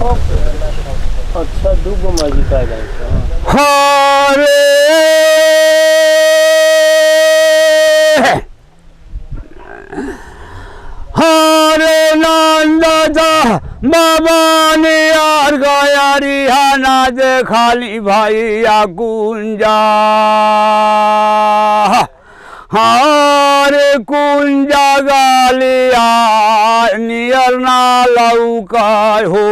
अच्छा दूगो मजी का जाए हरे हरे नंदा बाबा ने यार गया रिहाना दे खाली भाई या कुंजा हारे कुंजा गालिया नियर ना लौका हो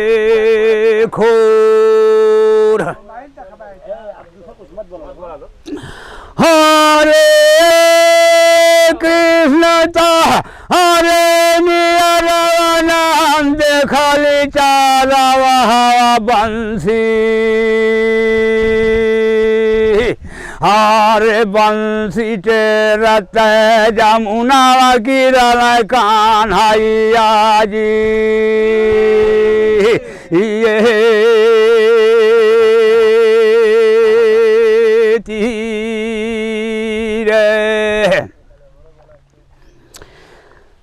ये खोर हरे कृष्ण ता हरे नियर नाम देखली चारा वहा बंसी हरे बंसी टेरत जमुना गिरल कान्हैया जी ये तीरे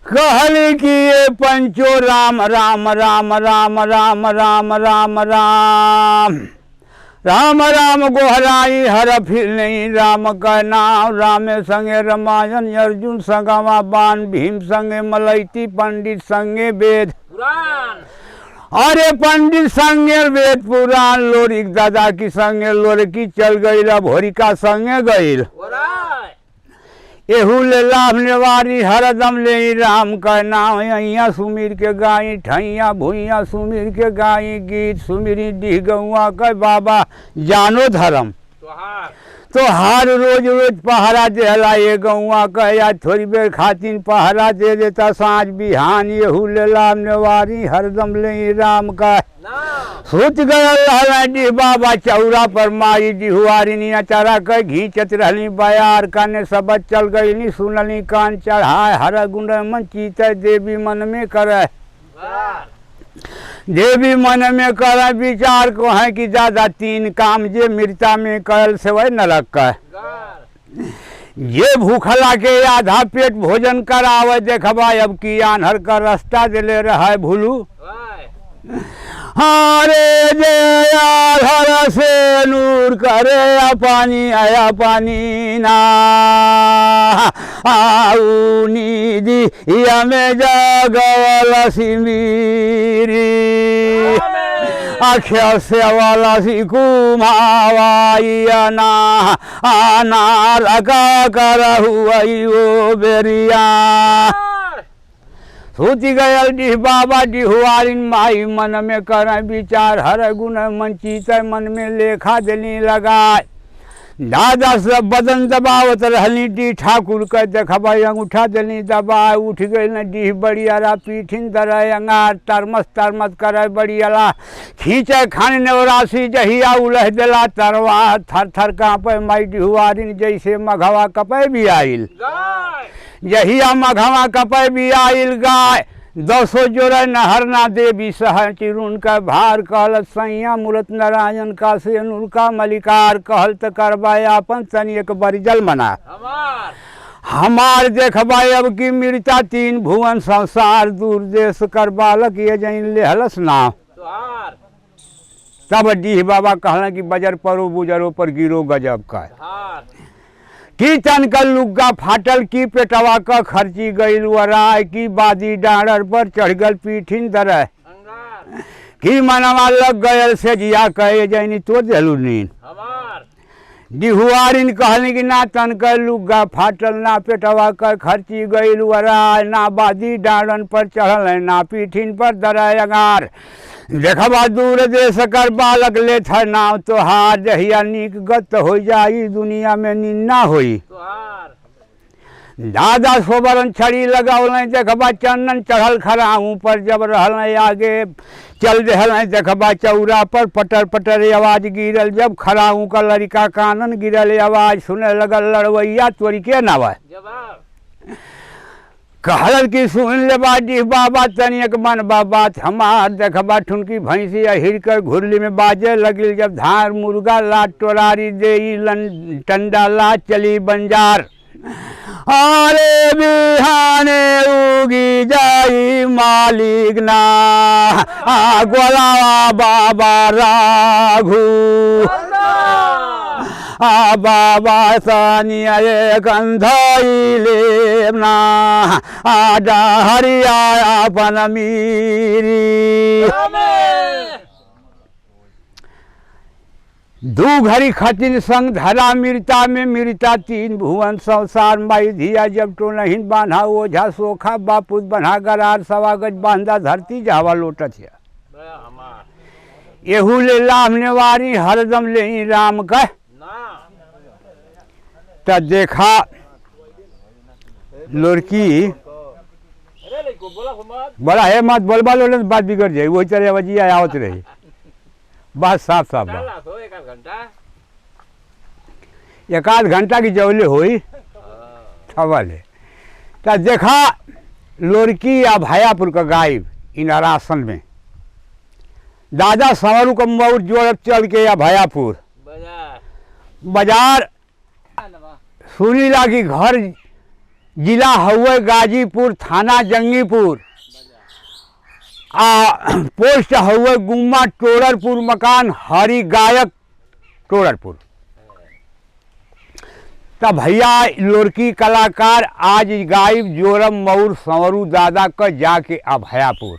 कहल कि ये पंचो राम राम राम राम राम राम राम राम राम राम गोहराई हर फिर नहीं राम का नाम राम संगे रामायण अर्जुन संगमा बाण भीम संगे मलैती पंडित संगे वेद पुराण अरे पंडित संगे वेद पुराण लोरिक दादा की संगे लोरकी चल गई भोरिका संगे गई एहू ले लाभ नेवारी हरदम ले राम का नाम अइया सुमिर के गाई ठैया भुइया सुमिर के गाई गीत सुमिरी डीह गौआ के बाबा जानो धर्म तो हर रोज रोज पहरा देला ये गौआ का या थोड़ी बेर खातिन पहरा दे देता सांझ बिहान एहू ले लाभ नेवारी हरदम ले राम का सोच गया डी बाबा चौरा पर माई डिहुआरी अचारा कर घींचत रहली बयार काने सब चल गई सुनली कान चढ़ाए हर गुंड मन चीत देवी मन में करे देवी मन में करे विचार को है कि ज्यादा तीन काम जे मृता में करल से वह नरक का ये भूखला के आधा पेट भोजन करावे देखबा अब की आन्हर का रास्ता दिले रहा भूलू हरे जय आधार से नूर करे पानी आया पानी ना आऊ निधि हमें जगवला सिमीरी आख्या से वाला सी कुमावाइया ना आना लगा कर हुआ वो बेरिया सूती गयल डिह बाबा डिहुआरिन माई मन में कर विचार हर गुण मन चीत मन में लेखा दिली लगाए दादा सब बदन दबावत रहली डी ठाकुर के देखबा अंगूठा दिली दबाए उठ गई न डीह बड़ियाला पीठिन दरय अंगार तरमस करे बड़ियाला खींचे खान नेवरासी जहिया उलह दिला तरवा थर थर कांपे माई डिहुआरिन जैसे मघवा कपे भी आइल यहिया मघवा कपे भी आइल गाय दसो जोर नहरना देवी सहर चिरुन का भार कहल सैया मूर्त नारायण का से नूर का मलिकार कहल त करवाया अपन तनी एक बरिजल मना हमार देखबा अब की मृता तीन भुवन संसार दूर देश कर बालक ये जैन लेहलस ना तब डीह बाबा कहला कि बजर परो बुजरो पर गिरो गजब का की तनकल लुग्गा फाटल की पेटवा का खर्ची गईल वराय की बादी डांडर पर चढ़ गल पीठिन दरय की मनवा लग गयल से जिया कहे जैनी तो देलू नीन डिहुआरिन कहली कि ना तनकल लुग्गा फाटल ना पेटवा का खर्ची गईल वराय ना बादी डांडन पर चढ़ल ना पीठिन पर दरय अंगार देखबा दूर देश कर बालक ले थर नाव तोहार जहिया नीक गत हो जाई दुनिया में निन्ना होई दादा सोबरन छड़ी लगावल देखबा चंदन चढ़ल खराहू पर जब रहल आगे चल रहल देखबा चौरा पर पटर पटर आवाज गिरल जब खराहू का लड़का कानन गिरल आवाज सुने लगल लड़वैया तोरी के नावा कहल की सुन ले बाडी बाबा तनिक मन बात हमार देखबा ठुनकी भैंसी हिर कर घुरली में बाजे लगिल जब धार मुर्गा लाट टोरारी दे टंडा ला चली बंजार अरे बिहाने उगी जाई मालिक ना गोलावा बाबा राघु बाबा सानिया गंधाइले ना हरिया अपन मीरी दू घड़ी खतिन संग धरा मिरता में मिरता तीन भुवन संसार माई धिया जब तो नहीं बांधा ओझा सोखा बापुत बना गरार सवागज बांधा धरती जावा लोटत है एहू ले लामने वारी हरदम ले राम कह त देखा लड़की बड़ा है मत बोलबा लो बात बिगड़ जाए वही तरह वजिया आवत रही बात साफ साफ एक आध घंटा की जवले हुई थवल तो देखा लड़की या भायापुर का गायब इनारासन में दादा संवरू का मऊर जोड़ चल के या भायापुर बाजार सुनीला की घर जिला हुए गाजीपुर थाना जंगीपुर पोस्ट हुए गुम्मा टोड़रपुर मकान हरि गायक टोड़रपुर। तब भैया लड़की कलाकार आज गायब जोरम मऊर संवरू दादा का जाके अभयापुर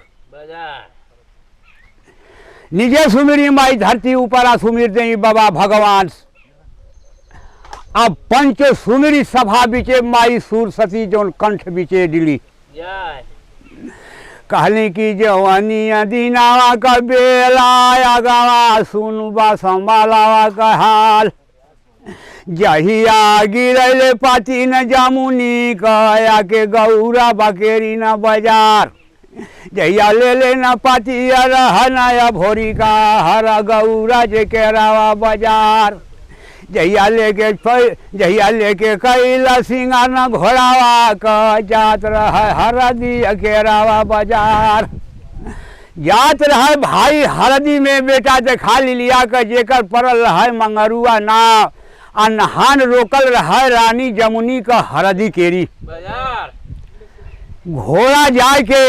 निजे सुमिरी माई धरती ऊपर आ सुमिर दे बाबा भगवान। अब पंच सुमिरी सभा बिचे माई सूर सती जोन कंठ बिचे दिली कहले की जवानिया दीनावा का बेला गवा सुनबा संभालावा का हाल जहिया गिरले पाती न जामुनी कया के गौरा बकेरी न बाजार जहिया ले न पाती रहना भोरी का हर गौरा जे के रावा बाजार जहिया लेके कैला सिंगार न घोड़ावा का जात रह हरदी अकेरावा बाजार जात रह भाई हरदी में बेटा देखा लिया का जेकर पड़ल है मंगरुआ ना अनहान रोकल रहा रानी जमुनी का हरदी केरी घोड़ा जाए के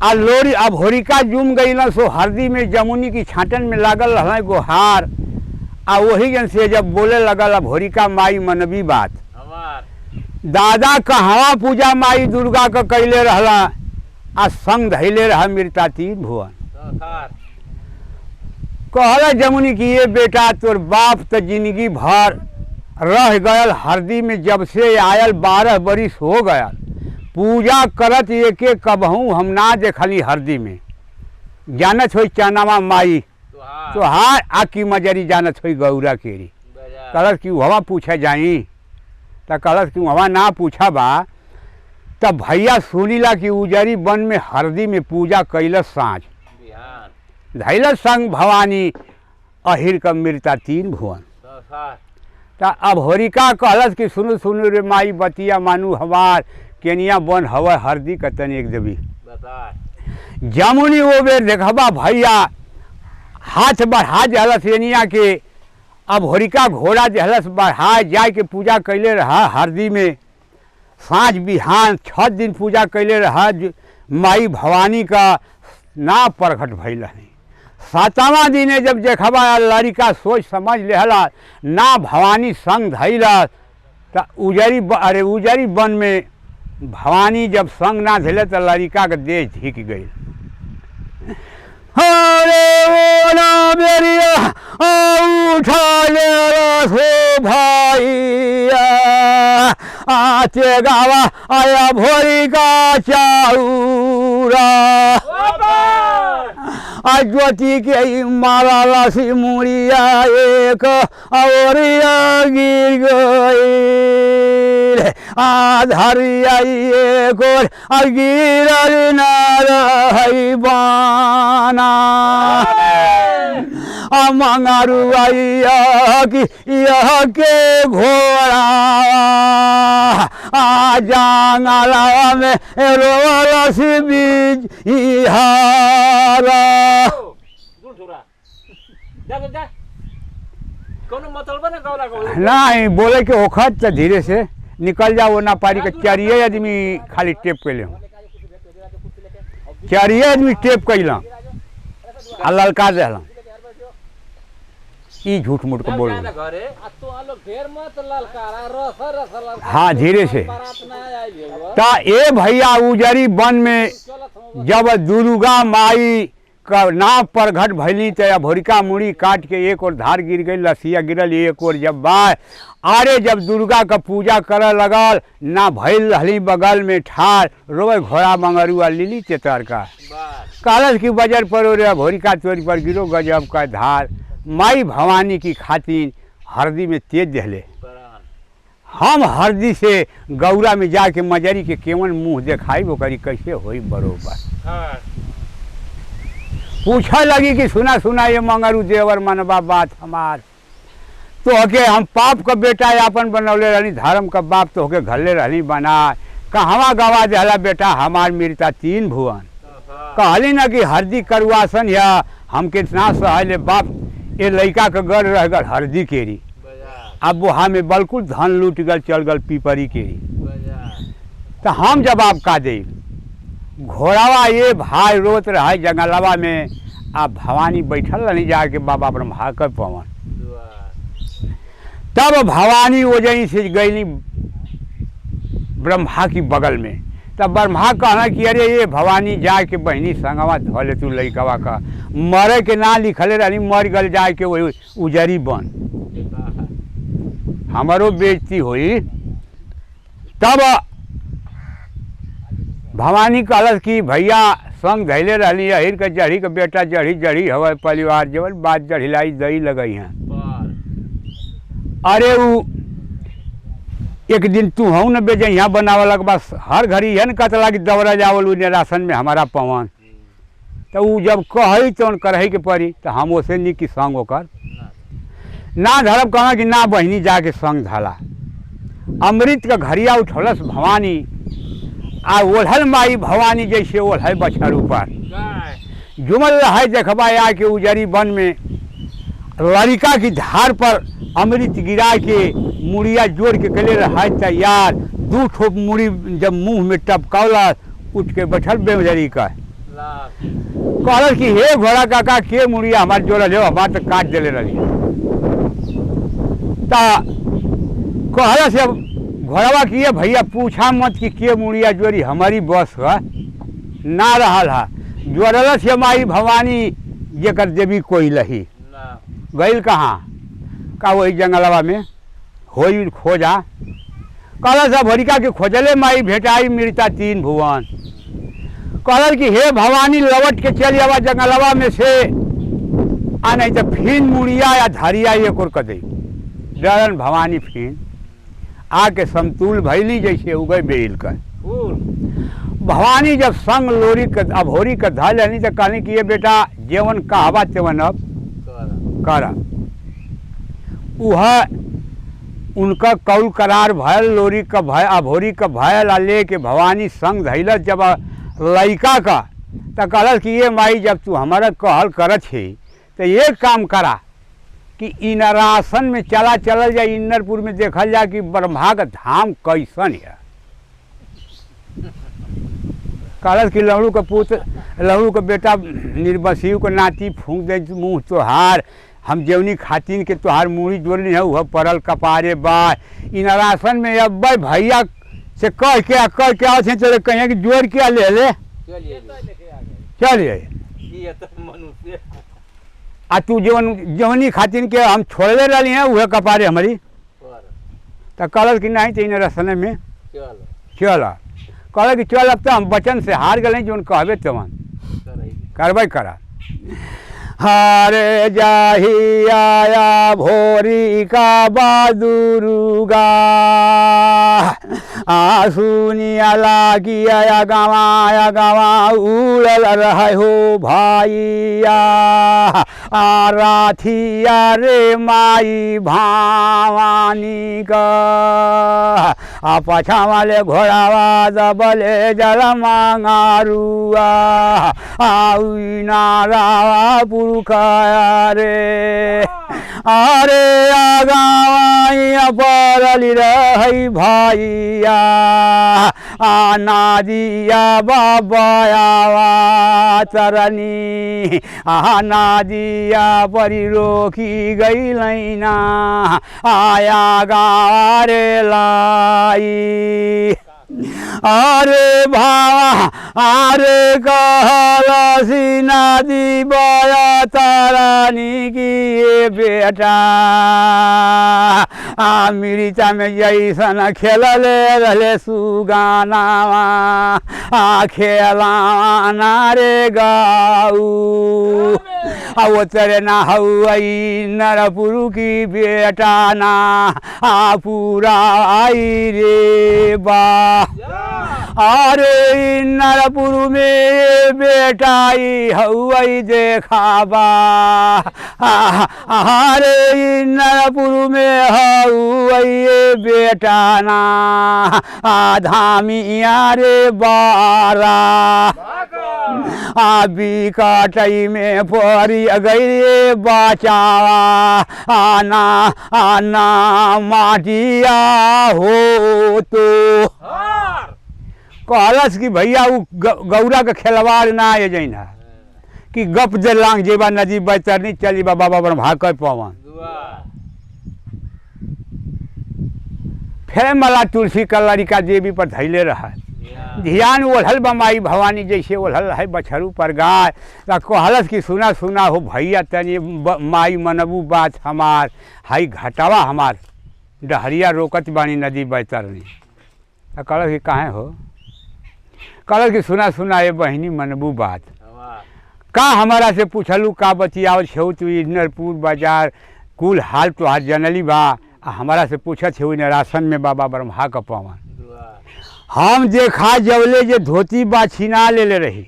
आ लोरी अब होरिका जुम गई ना सो हरदी में जमुनी की छाटन में लागल रहा गोहार आ वही जन से जब बोले लगल अब होरिका माई मनबी बात दादा कहवा पूजा माई दुर्गा का कैले रहला आ संग धैले रहा मिरता तीन भुवन कहला जमुनी की ये बेटा तोर बाप तो जिंदगी भर रह गयल हरदी में जब से आयल 12 बरिस हो गया पूजा करत एक कबहू हम ना देखली हरदी में जानत हो चनावा माई तो हाँ आकी मजरी जानत हुई गौरा केरी कलर क्यों हवा पूछा जाई तो कलर क्यों हवा ना पूछा बा तब भैया सुनीला की उजरी वन में हरदी में पूजा कैलस साँझ धैलस संग भवानी अहिर का मिरता तीन भुवन तो अब होरिका कहलस कि सुनु सुनु रे माई बतिया मानू हमार केनिया बन हवा हरदी का तन एक देवी जमुनी वो बेर देखबा भैया हाथ बढ़ा जहलस एनिया के अब होरिका घोड़ा जहलस बढ़ा जाए के पूजा कैले रहा हरदी में साँझ बिहान 6 दिन पूजा कैले रहा माई भवानी का ना प्रकट भइल है 7वां दिने जब देखबा लड़िका सोच समझ लेहला ना भवानी संग धैला तो उजरी वन में भवानी जब संग ना धैले तो लड़िका के देह धिक गई अरे ओ ना बेरिया उठा ले रसो भैया आते गावा आया भोरी का चाऊरा ज्योति के माला राशि मुड़िया एक औरिया गिर गई आधारिया एक और गिरल न बाना मंगारुआ की यह के घोड़ा जांगला में रोलस बीज इहारा नहीं बोले के ओखत तो धीरे से निकल जाओ ना पारी के चारिये आदमी खाली टेप कैले हूँ, चारिये आदमी टेप कैलूँ आ ललका दिल। ई झूठ मूठ को बोल। हाँ धीरे से ता ए भैया उजरी वन में जब दुर्गा माई का नाव पर घट भैली तो भोरिका मुड़ी काट के एक और धार गिर गई, लसिया गिरल एक और। जब बाय अरे जब दुर्गा का पूजा करे लगल ना भैल रहली बगल में ठार रोए घोड़ा मंगरुआ लिली तेतर का कालस की बजर पर रे भोरिका चोरी पर गिरो गजब का धार। माई भवानी की खातिर हरदी में तेज दहले, हम हरदी से गौरा में जाके मजरी के केवन मुँह देखाई वो करी कैसे होई बरोबर। पूछा लगी कि सुना सुना ये मंगरू देवर मनबा बात हमार, तो होके हम पाप का बेटा अपन बनौले रहनी, धर्म का बाप तो होके घल्ले रहनी बना। कहवा गवा देला बेटा हमार मिरता 3 भुवन। कहली ना कि हरदी करवासन या हमके ना सहले बाप ये लड़का के गर रह गल हरदी केरी। अब वहाँ में बिल्कुल धन लूट गल चल गल पीपरी केरी। तो हम जवाब का दे घोड़ावा ये भाई रोत रहा जंगलवा में। अब भवानी बैठल नहीं जाके बाबा ब्रह्मा कर पवन। तब भवानी वजही से गई ब्रह्मा की बगल में। तब ब्रह्मा कहना कि अरे ये भवानी जाके बहनी संगवा धोले तू लड़कवा का मरे के ना लिखले रही, मर गल जाके वही उजरी बन हमारो बेइज्जती हुई। तब भवानी कहलस कि भैया संग धैले रही अहिर के जड़ी के बेटा जड़ी जड़ी हवा परिवार जब बात जड़िलाई दई लगई हैं। अरे वो एक दिन तू हूँ न बेजे यहाँ बनावलक बस हर घड़ी है न कतला कि दौरा जावल उ राशन में हमारा पवन। तो वो जब कही तो करही के पड़ी तो हम उसे नी कि संग होकर ना धरब कहना कि ना बहनी जाके संग धला। अमृत का घड़िया उठौलस भवानी आ ओढ़ल माई भवानी जैसे ओढ़े बछर ऊपर जुमल रहे देखबा आके उजरी वन में लड़का की धार पर अमृत गिरा के मुड़िया जोड़ के कले रहा तैयार। 2 ठोप मुड़ी जब मुंह में टपकौला उठ के बैठल बेमजरी का कहल कि हे घोड़ा काका के मुड़िया हमार जोड़ल हो हमार तो काट दिले रही। कहल से घोड़वा किए भैया पूछा मत कि के मुड़िया जोड़ी हमारी बस है ना रहा जोड़ल से माई भवानी जेकर देवी कोई लही गईल कहाँ का वही जंगलवा में होई खोजा। कहल सब भरिका के खोजले माई भेटाई मिलता 3 भुवन। कहल कि हे भवानी लवट के चल आवा जंगलवा में से आ नहीं तो फिन मुड़िया या धरिया एक और कदई डरन भवानी फिन आके समतुल भैली जैसे उगए बेल कर। भवानी जब संग लोरी के अभोरी के धल नहीं तो कहनी कि ये बेटा जेवन कहवा तेवन अब कर। वह उनका कौल करार भयल लोरी का भय अभोरी का भयल आ ले के भवानी संग धैलत जब लड़का का तो कहल कि ये माई जब तू हमारा कहल करत है तो ये काम करा कि इनरासन में चलल जाए इन्नरपुर में देखल जाए कि ब्रह्मा का धाम कैसन है। कहल कि लहड़ू का पुत्र लहड़ू का बेटा निर्बसियु को नाती फूंक दे मुँह तोहार हम जेवनी खातिन के तोहार मुड़ी जोड़नी है वह पड़ल कपारे बा इनरासन में। अब भैया से कह के आते चले कहें कि जोड़ के ले चलिए आ तू जवनी खातिन के हम छोड़ले रही हैं वह कपारे हमारी। तो कहल कि नहीं तो इन रसन में चल कहल कि चल अब तो हम बचन से हार गए जो कहबे तवन करबे करा। हारे जाही आया भोरी का बादुरुगा सुनिया लागी आया गावा उड़ल रहे हो भैया राथिया रे माई भवानी का पछा वाले घोड़ावा दबले जल मांगारुआ नारावा पुरुखा रे अरे आगावाइया पड़ली रही भैया नादिया बाबायावा चरनी नादिया परी रोकी गई लैना आया गारे लाई अरे भावा अरे कहलसी नदी बया तारानी की ये बेटा मिर्चा में जैसन खेलले रहे सुगानावा खेलाना रे गाऊ वो तेरे ना हई नरपुरु की बेटा ना पूरा आई रे बा अरे नरपुरु में बेटाई हई देखाबा अरे नरपुरु में हई बेटा ना धामिया रे बारा बिकटई में परी गई बचावा आना माटिया हो तो कहलस कि भैया वो गौरा के खेलवाड़ ना आ जाइना कि गप जे लांग जेबा नदी बैतरनी चली बा बाबा ब्रह्मा कर पवन फिर मला तुलसी कलरिका देवी पर धैले रहा ध्यान ओढ़ल बमाई भवानी जैसे ओढ़ल है बछरू पर गाय कहलस कि सुना सुना हो भैया तनी माई मनबू बात हमार हाई घटावा हमार डहरिया रोकत बानी नदी बैतरनी कहलस कि काहे हो कहलस कि सुना सुना ये बहिनी मनबू बात का हमारा से पूछलू का बतियावत छौ तू इनरपुर बाजार कुल हाल तोहार जनली बा हमारा से पूछत छौ राशन में बाबा ब्रह्मा का पवन हम देखा जवले जे धोती बा छिना ले रही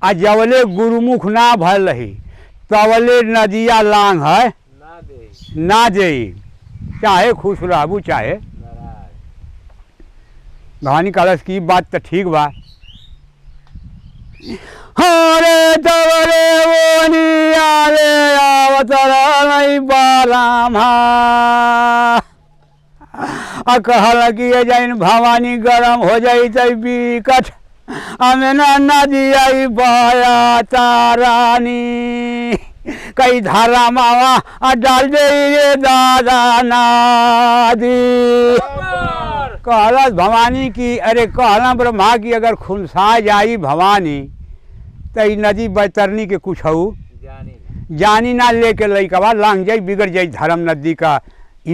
आ जवले गुरुमुख ना भल रही तवले नदिया लांग है ना दे चाहे खुश रहबू चाहे भवानी कहलस की बात तो ठीक बा हरे तवरे ओनी आले आवतरा नहीं बारामा कहल कि जैन भवानी गरम हो जाई तई बिकट हमें नदी आई बया तारानी कई धारा मावा डाल दे रे दादा नादी कहलस भवानी की अरे कहला ब्रह्मा की अगर खुनसा जाई भवानी तो नदी बैतरनी के कुछ हो जानी ना लेके लइकवा लांग जाई बिगड़ जाई धर्म नदी का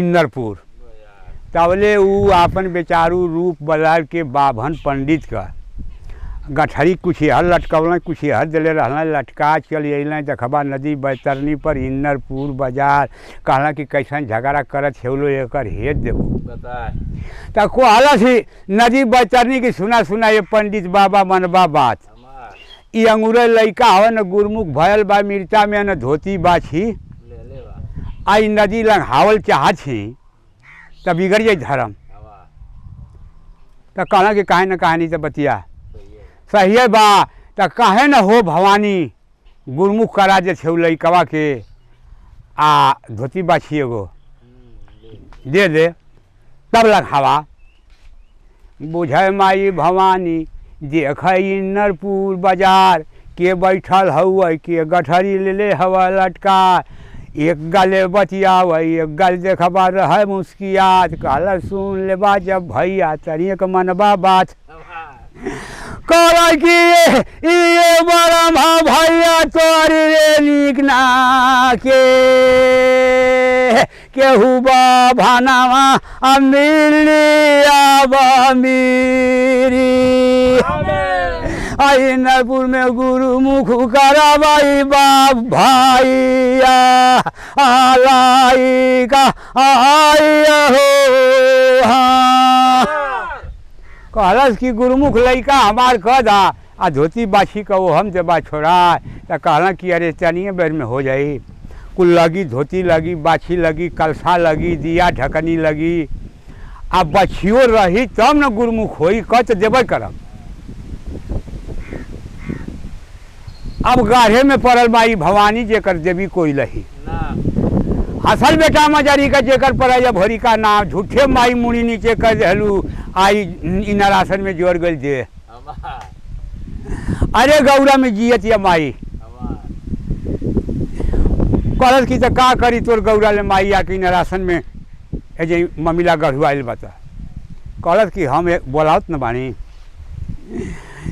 इन्नरपुर तवले ऊ आपन बेचारू रूप बदल के बाभन पंडित का गठरी कुछ हर लटकवल कुछ हर दिले रहना लटका चल अल देखबा नदी बैतरनी पर इन्नरपुर बाजार कहला कि कैसन झगड़ा करत छेलो एकर हेत देबू तो कहला सी नदी बैतरनी की सुना सुना ये पंडित बाबा मनबा बात ई अंगूरे लइका हो न गुरमुख भयल बा मिर्चा में न धोती बाछी आई नदी लंग हावल चाह छी तब बिगड़ जाए धर्म तो कहना कि काहे न कहानी तो बतिया सही है बा तो काहे न हो भवानी गुरमुख करा जे छे लइकवा के आ धोती बाछी एगो दे दे तब लग हवा बुझे माई भवानी देख इन्नरपुर बाजार के बैठल हउए के गठरी ले हवा लटका एक गले बतियाव एक गल देखबा रह मुस्कियात कहल सुन लेबा जब भैया तरी के मनबा बात कहल कि ये बड़ा भैया तोरी रे नीक ना केहू भानावा अमिलिया मेरी इन्नरपुर में गुरुमुख कराबाई बाप भैया आलाई का आया हो हाँ कहलस कि गुरुमुख लइका हमार कह दा आ धोती बाछी का वो हम देबा छोड़ा। तो कहला कि अरे तनिए बेर में हो जाई, कुल लगी, धोती लगी, बाछी लगी, कलसा लगी, दिया ढकनी लगी, आ बछियो रही तब न गुरुमुख होई, कह तो देबे करब। अब गाढ़े में पड़ल माई भवानी जेकर देवी कोई लही, हसल बेटा मजारी का जेकर पड़ा भोरी का नाम, झूठे माई मुड़ी नीचे कर देलू, आई इनरासन में जोर गल दे। अरे गौरा में जियत या माई कहलत की तो का करी तोर गौरा ले माई आके इनरासन में एजे ममिला गढ़ुआल बता। कहलत कि हम बोलावत न बानी।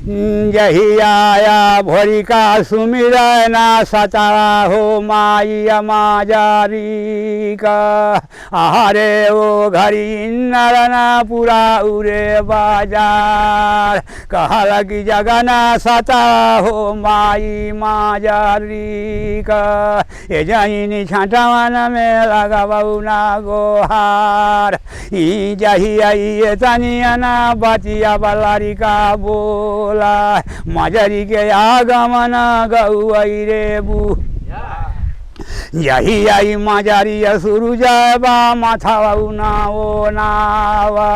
यही आया भोरी का सुमिरना सतारा हो माई माजारी का, अरे वो घड़ी नरना पूरा उरे बाजार, कहला कि जगना सतारा हो माई माजारी का, ए जहीनी छाटावन में लगा बउना गोहार, ई जही आई तनिया ना बतिया बलारी का बोला, मजरी के आगमन गौई रे बू, यही आई मजारी सुरुजबा माथा ना ओ नावा,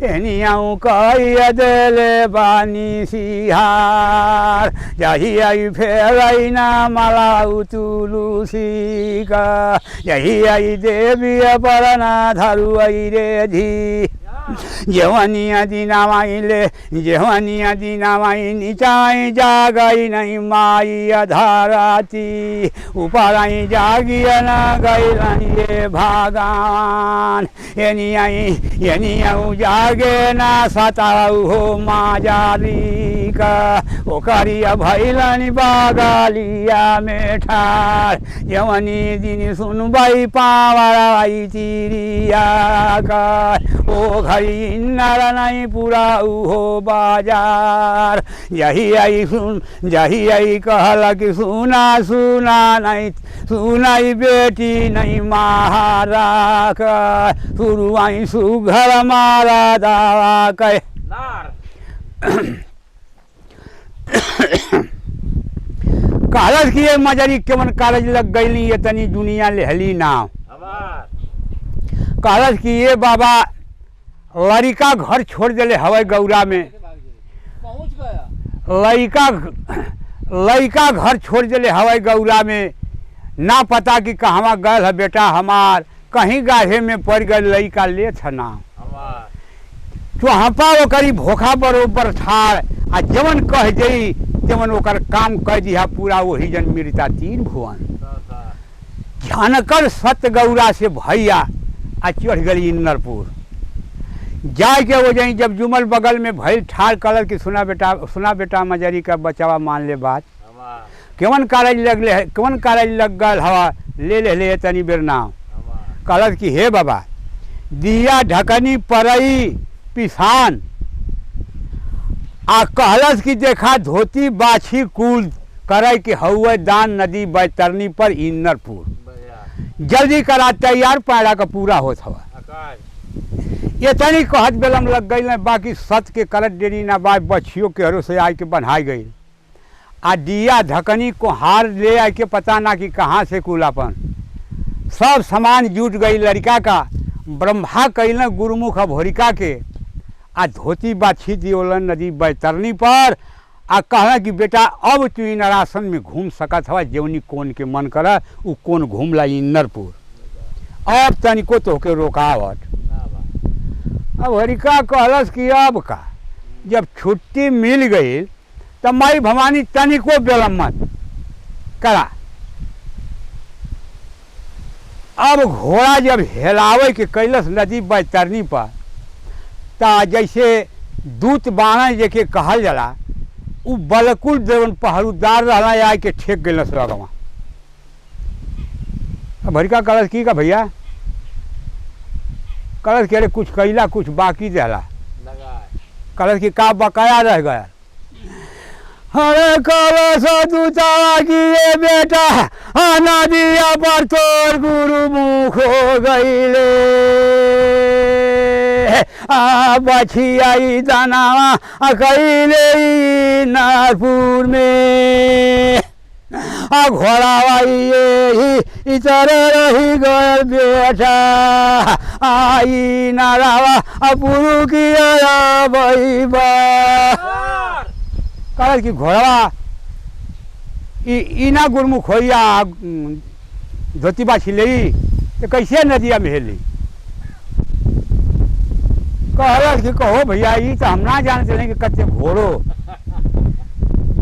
एनियाऊ कही देले बानी सिहार, यही आई फेरई ना मला तुलसी का, यही आई देवी परना धरुई रे धी, जेवनिया दीना माइले जेवनिया दीना माई नीचाई जागई नहीं माई अधाराती, ऊपर आई जागिया न गई नहीं ये भगवान, एनियाऊ जागे ना सताऊ हो माजारी का, ओ करिया भैलनी बागालिया में ठार, जवनी दिन सुनबाई पावराई तिरिया का, ओ घड़ी नर नहीं पूरा हो बाजार, यही आई कहला कि सुना सुना नहीं सुनाई बेटी नहीं महारा का, शुरू आई सुघर मारा दावा कह कागज की मजरी केवन कागज लग गई ये तनी दुनिया लेहली नाव, कागज की ये बाबा लड़का घर छोड़ दिले हवाई गौरा में, पहुंच गया लड़का घर छोड़ दिले हवाई गौरा में, ना पता कि कहवा गल है बेटा हमार, कहीं गाढ़े में पड़ गए लड़का ले छना, तो हपा ओकरी भोखा बरोबर ठाड़, आ जवन कह जई जवन ओकर काम कह दिया पूरा, वही जन मृता तीन भुवन, जानकर सत्य गौरा से भैया आ चढ़ गई इन्नरपुर, जाए के वो जाई जब जुमल बगल में भैल ठाड़ कलर की सुना बेटा मजरी का बचावा मान ले बात, केवन कारज लग गल हवा ले तनी बेर नाव, कलर की हे बाबा दिया ढकनी परई पिसान, आ कहलस की देखा धोती बाछी कुल करे कि हउए दान नदी बैतरनी पर इन्नरपुर, जल्दी करा तैयार पैड़ा का पूरा होत हवा, ये तनी कहत बेलम लग गई न, बाकी सत के करत देरी ना बा, बछियों के हरो से आके बन्हाई गई, आ दिया ढकनी को हार ले आके पता ना कि कहाँ से कुलापन, सब सामान जुट गई लड़का का, ब्रह्मा कैल गुरुमुख भोरिका के, आ धोती बाछी दियोलन नदी बैतरनी पर, आ कहना कि बेटा अब तू इनरासन में घूम सकत हवा, जेवनी कोन के मन करा उ कोन घूमला इन्नरपुर, अब तनिको तोहके रोकावट। अब हरिका कहलस कि अब का जब छुट्टी मिल गई तब माई भवानी तनिको बेलम मत करा, अब घोड़ा जब हेलावे के कैलस नदी बैतरनी पर, ता जैसे दूत बाण जेके कहल जाला, उ बलकुल देवन पहरुदार रहला आके ठेक गइलस लगवा। अब हरिका कहलस की का भैया, कहलस कि अरे कुछ कैला कुछ बाकी रहला, कहलस कि का बकाया रह गया, अरे कलश दूतावा की ये बेटा नदिया पर तोर गुरु मुख हो गईले, बछियाई दानावा कैले नारपुर में घोड़ावा ये इतर रही गल बेटा आई नारावा पुरु किया बैबा कहल कि घोड़ावा इना गुरमुख होइया धोती बाछी ले तो कैसे नदिया में हेली कहल कि कहो भैया ये तो हम ना जानते नहीं कि कच्चे घोड़ो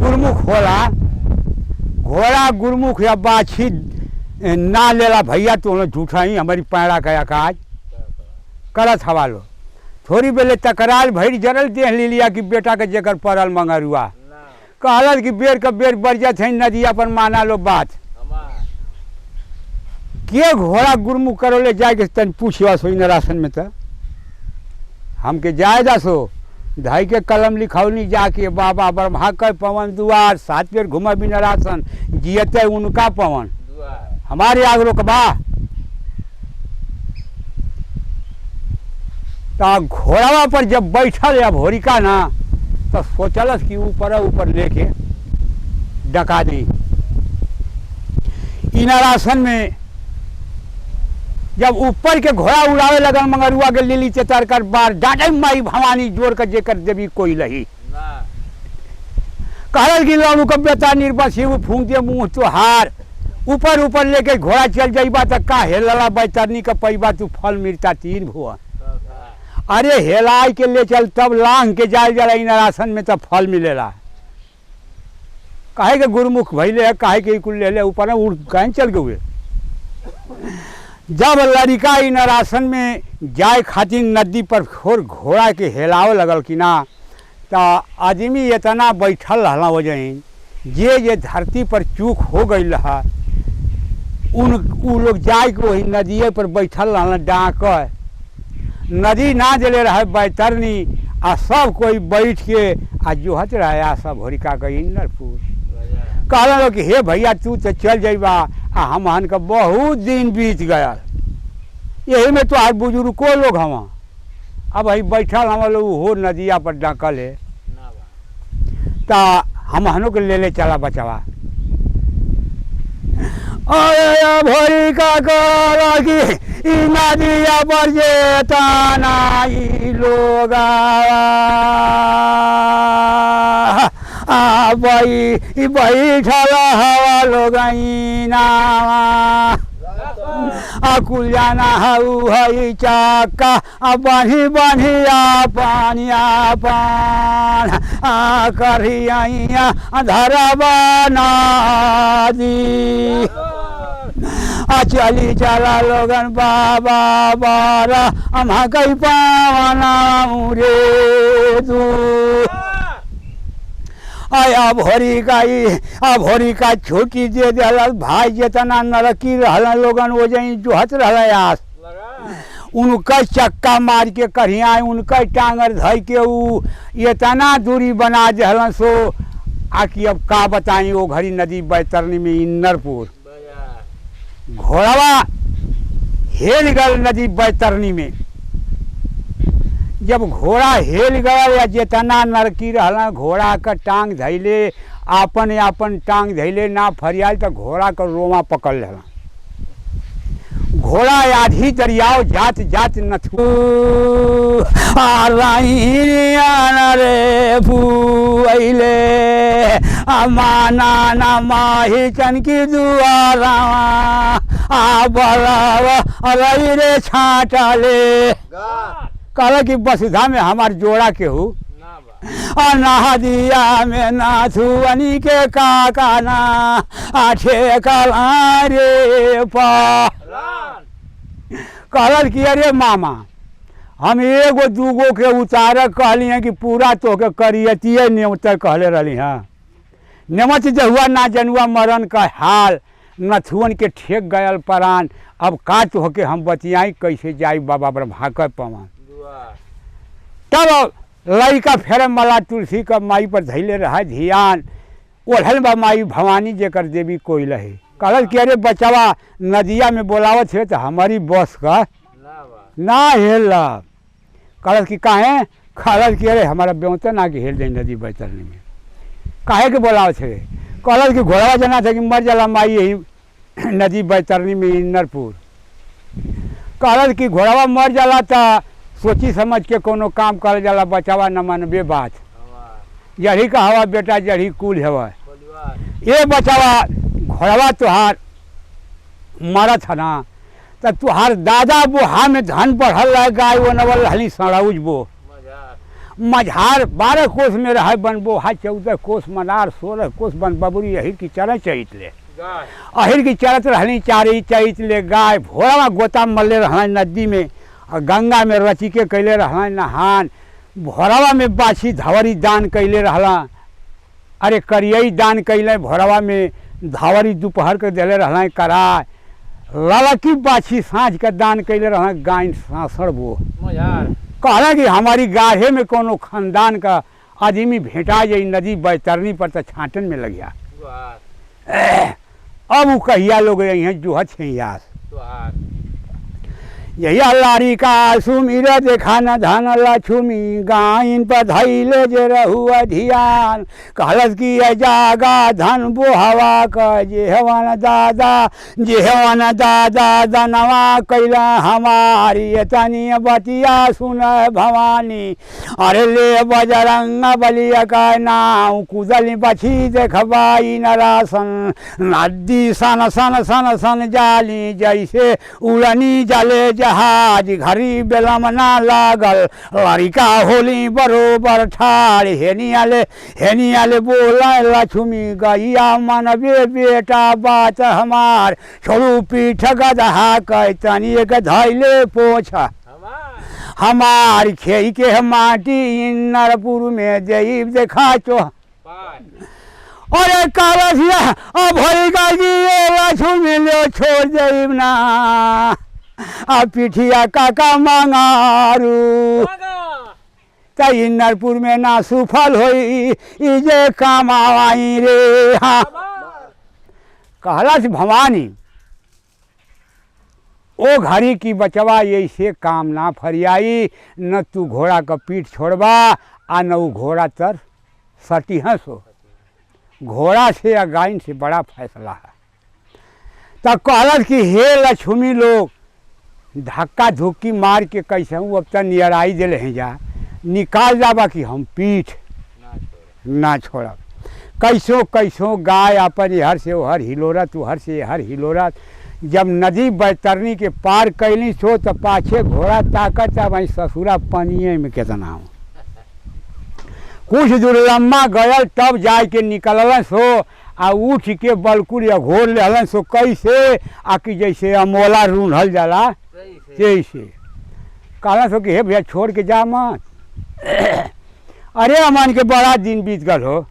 गुरमुख होला घोड़ा गुरमुख या बाछी ना लेला भैया तो झूठा ही हमारी पैड़ा का काज करत हवा लो थोड़ी बेले तकरार भैर जरल देह ले लिया कि बेटा के जेकर पड़ल मंगरुआ कहल कि बेर के बेर बरजत है नदिया पर माना लो बात के घोड़ा गुरमुख करो ले जाए के तन पूछिया सो राशन में तो हमके जायदा सो धाई के कलम लिखौनी जाके बाबा ब्रह्मा के पवन दुआर 7 बेर घुमा बिना राशन जियते उनका पवन हमारे आग रोकबा तो घोड़ावा पर जब बैठल या भोरिका ना तो सोचलस कि ऊपर लेके डका दी इना राशन में जब ऊपर के घोड़ा उड़ावे लगन मंगरुआ के लिली चेतर कर बार डांटे माई भवानी जोर कर जेकर देवी कोई लही कहल कि लालू का बेटा निर्बसी वो फूंक दे मुंह तो हार ऊपर लेके घोड़ा चल जाइबा तो का हेलला बैतरनी का पैबा तू फल मिलता 3 भुआ अरे हेलाई के ले चल तब लांग के जाल जला इन राशन में तब फल मिलेला काहे के गुरुमुख भैले काहे के कुल ले ऊपर उड़ कहीं चल गए जब लड़का इन राशन में जाए खातिर नदी पर खोर घोड़ा के हेलावे लगल कि ना तो आदमी इतना बैठल रहला हो जाए जे धरती पर चूक हो गई रहा उ लोग जाए के वही नदिए पर बैठल रहना डाक नदी ना दिले रहे बैतरनी आ सब कोई बैठ के आ जोहत रहे आ सब होरिका के इन्नरपुर कहल कि हे भैया तू तो चल जाइबा आ हमहन का बहुत दिन बीत गया यही में तो हर बुजुर्गो लोग हम अब वही बैठल हम लोग हो नदिया पर डाकल है तो हमहनों के ले चला बचवा अरे भोरी का कि नदिया पर जे ताना लोग बैठल हवा लोग कुल जाना हऊ हई चाका बान्ही पानिया पान करिया धरबा नादी चली चला लोगन बाबा बारा हम कई पावना रे तू आया भोरी का छुट्टी दे दिल भाई जितना नरकी रहल लोगन वो जही जोहत रह आस उनका चक्का मार के कढ़िया उनका टांगर धई के ऊ इतना दूरी बना दिलन सो आकि अब का बताई वो घड़ी नदी बैतरनी में इन्नरपुर घोड़ावा हेल गल नदी बैतरनी में जब घोड़ा हेल गया या जितना नरकी रहला घोड़ा का टांग धैले आपन टांग धैले ना फरियाल तो घोड़ा का रोमा पकड़ लेला घोड़ा आधी दरियाव जात नथु रे फूले माना ना माही चन की दुआरा रही रे छाटले कहल कि वसुधा में हमार जोड़ा के हूँ नदिया में नाथुअनी के काका ना आठे कला रे कहल कि अरे मामा हम एगो दूगो के उतार कहली हैं कि पूरा तो के करियतिए नेमत कहले रही हाँ नेमत जहुआ ना जनुआ मरण का हाल नथुअन के ठेक गयल परान अब का तो के हम बतियाई कैसे जाई बाबा ब्रह्मा के पवन तब लड़का फेर मला तुलसी का माई पर धैले रहा ध्यान ओढ़ल बा माई भवानी जेकर देवी कोई रहे कहल कि अरे बचवा नदिया में बोलावत है तो हमारी बस का ना हेला कहलस कि काहे, कहलस कि अरे हमारा ब्योता ना के हेल दे नदी बैतरनी में, काहे के बोलाव थे। कहलस कि घोड़वा जना था कि मर जाला माई यही नदी बैतरनी में इन्नरपुर। कहलस कि घोड़वा मर जाला तो सोची समझ के कोनो काम कर जाला, बचावा न मनबे बात, जड़ी का हवा बेटा जड़ी कुल हवा। ये बचावा घोड़वा तुहार मरत है ना, तो तुहार दादा बोहा में धन बढ़ल रह गाय वो नवल हली सड़ाउज बो मझार 12 कोस में रह बन बोहा 14 कोस मनार 16 कोस बन बबुरी अहिर की चर चैत ले, अहिर की चरत रहनी चारी चैत ले गाय। भोरवा गोता मल्ले रह नदी में और गंगा में रची के कैले रह नहान। भोरवा में बाछी धवरी दान कैले रहला, अरे करियई दान कैले भोरवा में धवरी दोपहर के दिले रह कराय। लड़की बाछी साँझ के दान कैले रह गाय सासड़ बो। कहला कि हमारी गाढ़े में कोनो खानदान का आदमी भेंटा जाई नदी बैतरनी पर तो छाटन में लग गया। अब वो कहिया लोग यहाँ जुहत है यास यही लारी का सुमिर देखा न धन लक्ष्मी गायन पर धैले जे रहुआ धियान। कहलस कि जागा धन बोहवा का जे हवन दादा दनवा कैला हमारी तनी बतिया सुन भवानी। अरे ले बजरंग बलिया का नाम कुदली बछी देखबाई नरासन। नदी सन सन सन सन जाली जैसे उड़नी जले जहाज घरी बेलमना लागल। लड़का होली बरोबर ठाड़ हेनियाले बोला लक्ष्मी गैया मनबे बेटा बात हमार। छोड़ू पीठ गदहा कह तनी एक धैले पोछ हमार। खेई के माटी इन्नरपुर में देव देखा चो। अरे कालसिया अब लक्ष्मी ले छोड़ देव ना आ पिठिया काका मांगारू तई इन्नरपुर में ना सुफल होई इजे कमावाई रे। हाँ कहलस भवानी ओ घड़ी की बचवा ऐसे काम ना फरियाई, न तू घोड़ा का पीठ छोड़बा आ न वो घोड़ा तर सटी हंसो। घोड़ा से या गायन से बड़ा फैसला है। तब कहलस कि हे लक्ष्मी लोग धक्का धुक्की मार के कैसे हूँ अब तक नियराई दिले हैं जा निकाल जाबा कि हम पीठ ना छोड़ब। कैसो कैसो गाय अपन हर से हर हिलोरत हर से हर हिलोरत। जब नदी बैतरनी के पार कैली सो तो पाछे घोड़ा ताकत भाई ससुरा पनिए में कितना हो। कुछ दूर लम्बा गयल तब जाए के निकलन सो आ उठ के बलकुल या घोर लेहलन सो कैसे आकि जैसे अमोला रूंढल जाला जैसे। कहला सो कि हे भैया छोड़ के जा मत। अरे अमान के बड़ा दिन बीत गल हो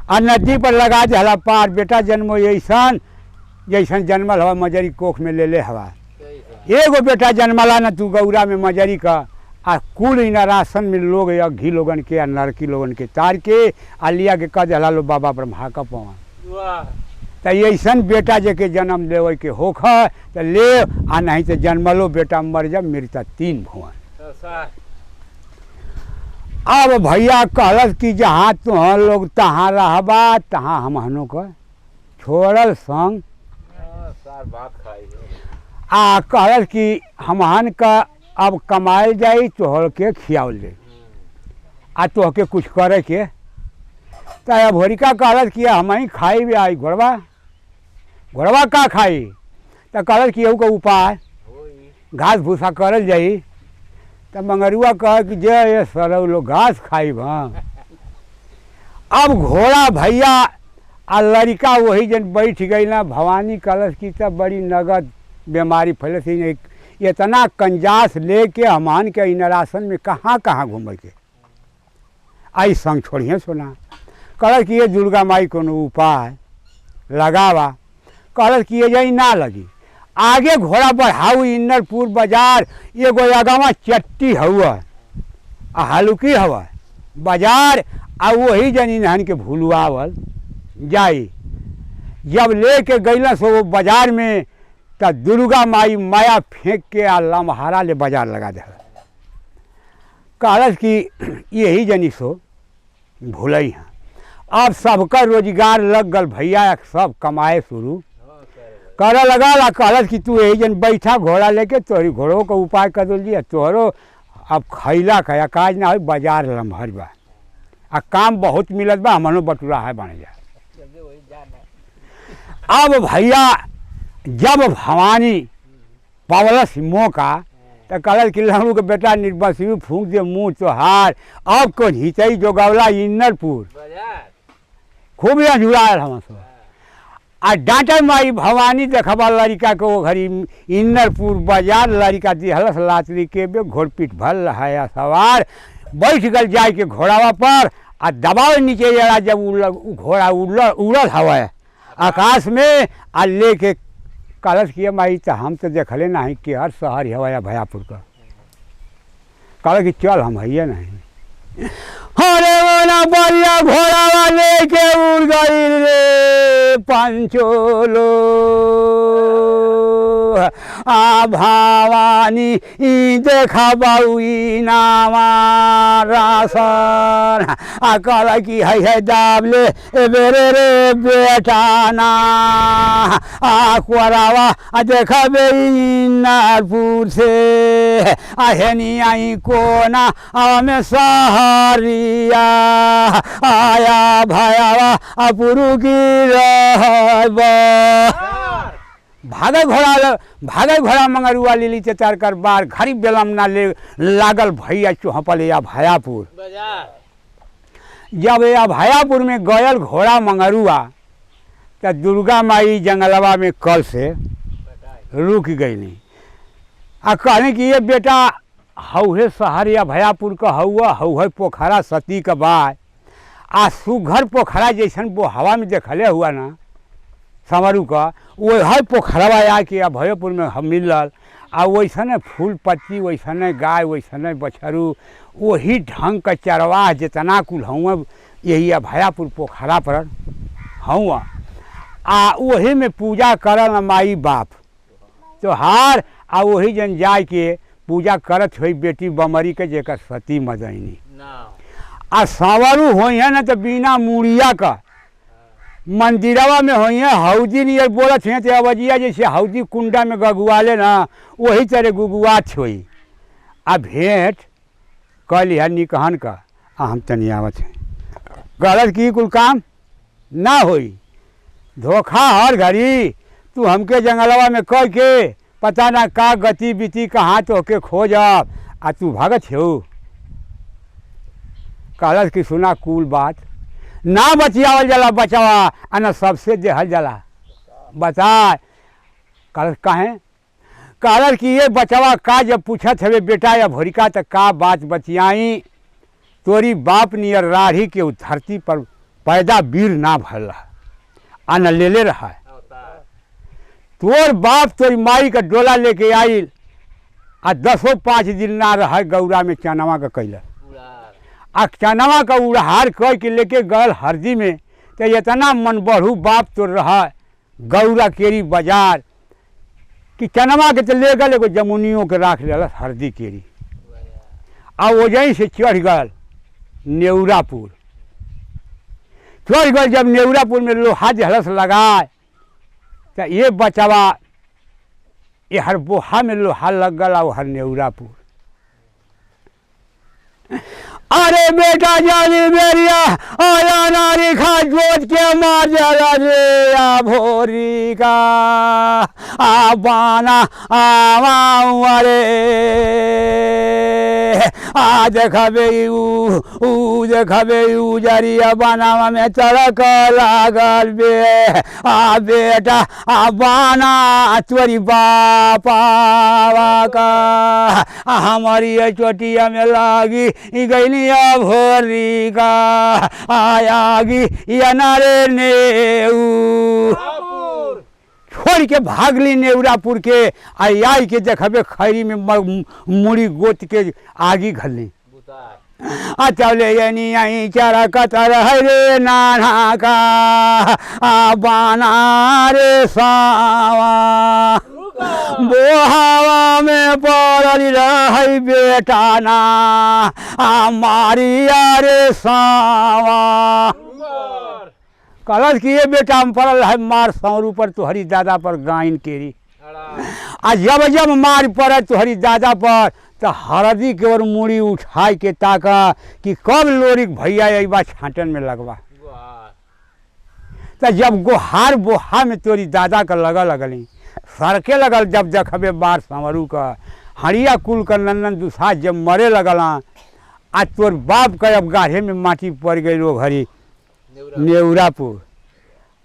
आ नदी पर लगा दिला पार। बेटा जन्मो ऐसन जैसन जन्मल हवा मजरी कोख में ले हवा। एगो बेटा जन्मला न तू गौरा में मजरी का आ कुल इन राशन में लोग अघी लोगन के आ नरकी लोगन के तार के आ लिया के कह दिला लो बाबा ब्रह्मा का पवन। तो ऐसन बेटा जे के जन्म लेवे के होख तो ले आ नहीं तो जन्मलो बेटा मर जा मृता 3 भुवन। अब भैया कहलस कि जहाँ तुह लोग तहाँ रहबा तहाँ हमहनों का छोड़ल संग आ कहलस कि हमहन का अब कमायल जाई तोहर के खियावल जाई आ तोह के कुछ करे के। तो अब होरिका कहलस कि हम ही खाई भी आई घोड़वा का खाई। तो कहलस कि एहू का उपाय घास भूसा करल जाई। तो मंगरुआ कह कि जे सरौ लोग घास खाई हाँ। अब घोड़ा भैया आ लड़का वही जन बैठ गई ना। भवानी कहलस की तब बड़ी नगद बीमारी फैलस। इतना कंजास लेके हमान के इनरासन में कहाँ कहाँ घूमे के आई संग छोड़िए सोना। कहलस कि ये दुर्गा माई कोनो उपाय लगावा। कहलस कि ये जाई ना लगी आगे घोड़ा बढ़ाऊ इन्नरपुर बाजार एगो अगवा चट्टी हुआ आ हल्की हवा बाजार आ वही जन इन्हन के भूलवावल जाई। जब लेके गईला सो वो बाजार में तो दुर्गा माई माया फेंक के आ लम्हारा ले बाजार लगा दे। कहलस कि यही जनी सो भूलई हैं। अब सबका रोजगार लग गल भैया, सब कमाए शुरू करे लगा। कहलस कि तू यही जन बैठा घोड़ा लेके, तोहरी घोड़ों का उपाय कर दिया तोहरो अब खैला का काज ना हो, बाजार लम्हर बा आ काम बहुत मिलत बा, हमनो बटुरा है बन जा। अब भैया जब भवानी पावलस मौका तो कहल कि लहरू के बेटा निर्बसी फूंक दे मुँह तोहार, अब को हिचई जो गवला इन्नरपुर खूब जुड़ाल हम सब आ डांटे माई भवानी देखबा लड़का के वो घड़ी इन्नरपुर बाजार लड़का दिहलस लातरी के बे घोड़पीट भल है सवार बैठ गल जाए के घोड़ावा पर आ दबाव नीचे जरा जब घोड़ा उड़ल हवा आकाश में आ लेके कलश किए माई तो हम तो देखले नहीं कि हर शहर हवा भयापुर का कल कि चल हम है नहीं। अरे वाला बढ़िया घोड़ा वाले के उड़ गई रे पंचोलो आ भवानी देखा बाउई नामा रासन आ कल की है दाबले बेरे रे बेटा ना आ कुरावा आ देखा बेनारपुर से आहेनी आई कोना में सहरिया आया भयावा अपुरु की रहबा भागे घोड़ा मंगरुआ लिली चार कर बार घड़ी बेलम ना ले लागल भैया चौहपल या भयापुर। जब या भयापुर में गयल घोड़ा मंगरुआ तो दुर्गा माई जंगलवा में कल से रुक गई नहीं आ कहने कि ये बेटा हौहे शहर या भयापुर का हौहे पोखरा सती का बाय आ सुघर पोखरा जैसन वो हवा में देखले हुआ ना संवरू का वही पोखरवा आके आ भयपुर में हम मिलल आ वैसने फूल पत्ती वैसने गाय वैसने बछरू वही ढंग का चरवाह जितना कुल हुआ यही भयापुर पोखरा पर हुआ आ वही में पूजा करल माई बाप त्योहार आ वही जन जाए के पूजा करत हुई बेटी बमरी के जेकर सती मदनी आ संवरू हुई है ना तो बिना मुड़िया का मंदिरवा में हुई है हौदी नहीं बोलत हैं तो अवजिया जैसे हौदी कुंडा में गगुआले ना वही तरह गुगुआत हुई आ भेंट कल है निकहन का आ हम तनी आवत हैं गलत की कुल काम ना होई धोखा हर घड़ी तू हमके जंगलवा में कह के पता ना का गति बीती कहाँ तो के खोज आ तू भगत हो कहलस कि सुना कुल बात ना बचियावल जाला बचावा आ ना सबसे देहल जाला बता। कहलस कहें कहलस कि ये बचावा का जब पूछत हवे बेटा या भोरिका तो का बात बचियाई तोरी बाप नियर राढ़ी के धरती पर पैदा वीर ना भल आ न ले रहा है तोर बाप तोरी माई का डोला लेके आइल आ 10-5 दिन ना रहा गौरा में चनवा का कैल आ चनवा का उड़हार कह के लेके गल हरदी में तो इतना मन बढ़ू बाप तो रहा गौरा केरी बाजार कि चनवा के तो ले गल एगो जमुनियों के राख ले हरदी केरी आ वजही से चढ़ गल नेउरापुर। चढ़ गल जब नेउरापुर में लोहा जहलस लगाए तो ये बचावा ये हर बोहा में लोहा लग गल और हर नेउरापुर। अरे बेटा जानी बेरिया आया नारी खा जोत के मार जाला रे आ भोरी का आ बाना आवा रे आ देखबे ऊ देखबे ऊ जरिया बनावा में चढ़क लागल बे आ बेटा आ बाना तोरी बापावा का हमारी चोटिया में लागी गईली भोरी का आयागी या नारे नेऊ छोड़ के भागली नेउरापुर के आई के देखबे खैरी में मुड़ी गोत के आगी घली आ चले यानी आई चारा कतर है रे नाना का आ बाना रे सावा बोहावा में पड़ल रही बेटा ना मारिया रे सावा। कलश किए बेटा में पड़ल है मार सौर ऊपर तुहरी दादा पर गायन केरी। आ जब जब मार पड़े तुहरी दादा पर तो हरदी के ओर मुड़ी उठाई के ताका कि कब लोरिक भैया अबा छाटन में लगवा। तो जब गोहार बोहा में तोरी दादा का लगली सरके लगल जब देखबे बार संवरू का हरिया कुल का नंदन दुसात जब मरे लगला आज तोर बाप का अब गाढ़े में माटी पड़ गई वो घड़ी नेउरापुर।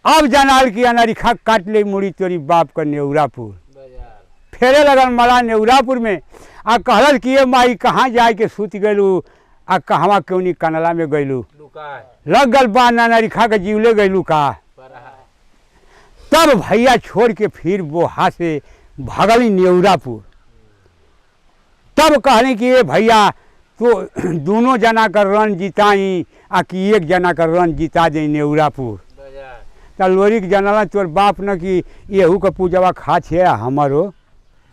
अब जनाल की अनरिखा काट ले मुड़ी तोरी बाप का नेउरापुर फेरे लगल मला नेउरापुर में। आ कहल कि माई कहाँ जाए के सूत गलू आ कहवा क्यों नहीं कनला में गलू लग गल बा नरिखा के जीवले गलू का। तब भैया छोड़ के फिर बोहा से भगली नेउरापुर। तब कहने कि ये भैया तो दोनों जना का रन जिताई आ कि एक जना का रन जिता दे नेउरापुर। तो लोरिक जनला तोर बाप न कि येहू का पूजवा खा छे हमारो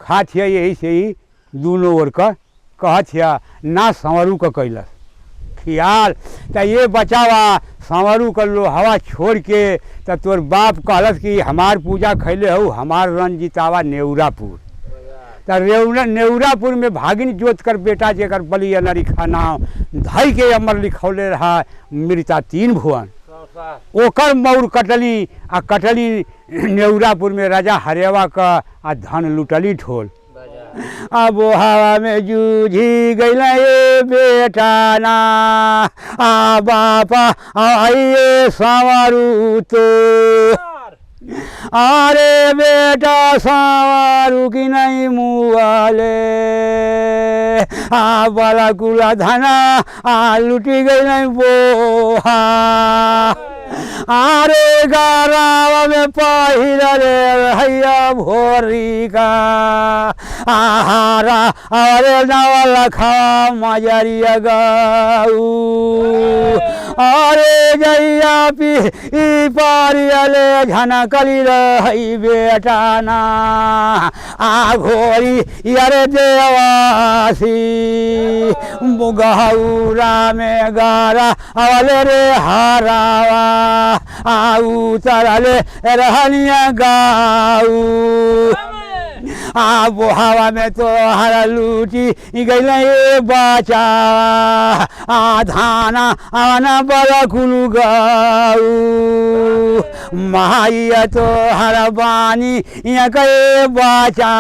खा छे यही से ही दोनों ओर का कह छे ना संवरू का कैलस खियाल। तो ये बचावा संवरू कर लो हवा छोड़ के तो तोर बाप कहलस कि हमार पूजा खैले हो हमार रन जितावा नेउरापुर। तो नेउरापुर में भागिन जोत कर बेटा जेकर बलि अनरिखा नाम धई के अमर लिखौले रहा मृता 3 भुवन ओकर मौर कटली आ कटली नेउरापुर में राजा हरेवा का आ धन लुटली ठोल। अब हवा में जूझी गई ये बेटा ना आ बापा आइए संवरू तो अरे बेटा संवरू की नहीं मुआले आ बला कुला धना आ लुटी गई नहीं बोहा। अरे गारावा में पहिरले भैया भोरी का आहारा अरे नवल खा मजरिया गाऊ। अरे जैया पी पारियले झनकली रही बेटा ना आ घोरी यारे देवासी गहूरा में गारा अवले रे हरावा आ उतरले रहनिया गाऊ। आ बोहावा में तो हरा लूटी गई ये बाचा आ धाना आना बड़ा कुलू गाऊ। माइया तो हरा बानी यहाँ के बाचा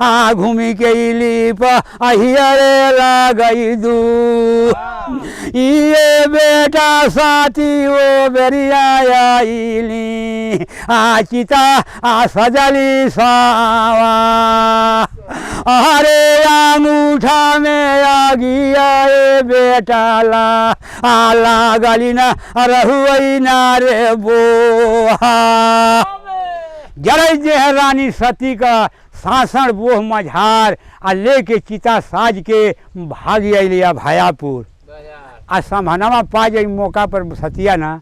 आ घूमी के लिप अहियरे लगई दू। ये बेटा साथी वो बेरिया आईली आ चिता आ सजली सावा। अरे अंगूठा में आ गया ये बेटा ला आ लागली ना रहुई ना रे बोहा। जरई जे रानी सती का सासण बोह मझार आ लेके चिता साज के भाग अलिया भायापुर। आ समहनवा पा जाई मौका पर सतिया ना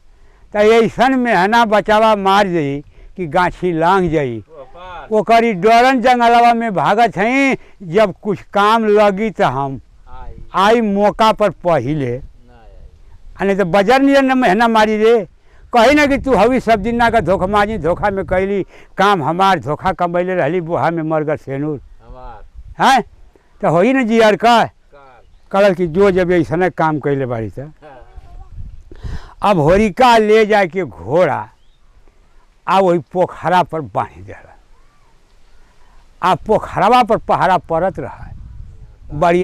तो ऐसन मेहना बचावा मार जाई कि गाछी लांग जाई। ओकरी डरन जंगलवा में भागत हैं जब कुछ काम लगी तो हम आई मौका पर पहिले नहीं तो बजर नहीं न मेहना मारी रे। कही ना कि तू हवी सब दिन ना का धोखा मारी धोखा में कैली काम हमार धोखा कमैले रहली बुहा में मरगर सेनूर है तो हो ही ना जी यार का कल की जो जब ऐसा काम कैले बाड़ी था। अब होरिका ले जाए के घोड़ा आ वही पोखरा पर बांध दिला आ पोखरवा पर पहरा पड़त रहा बड़ी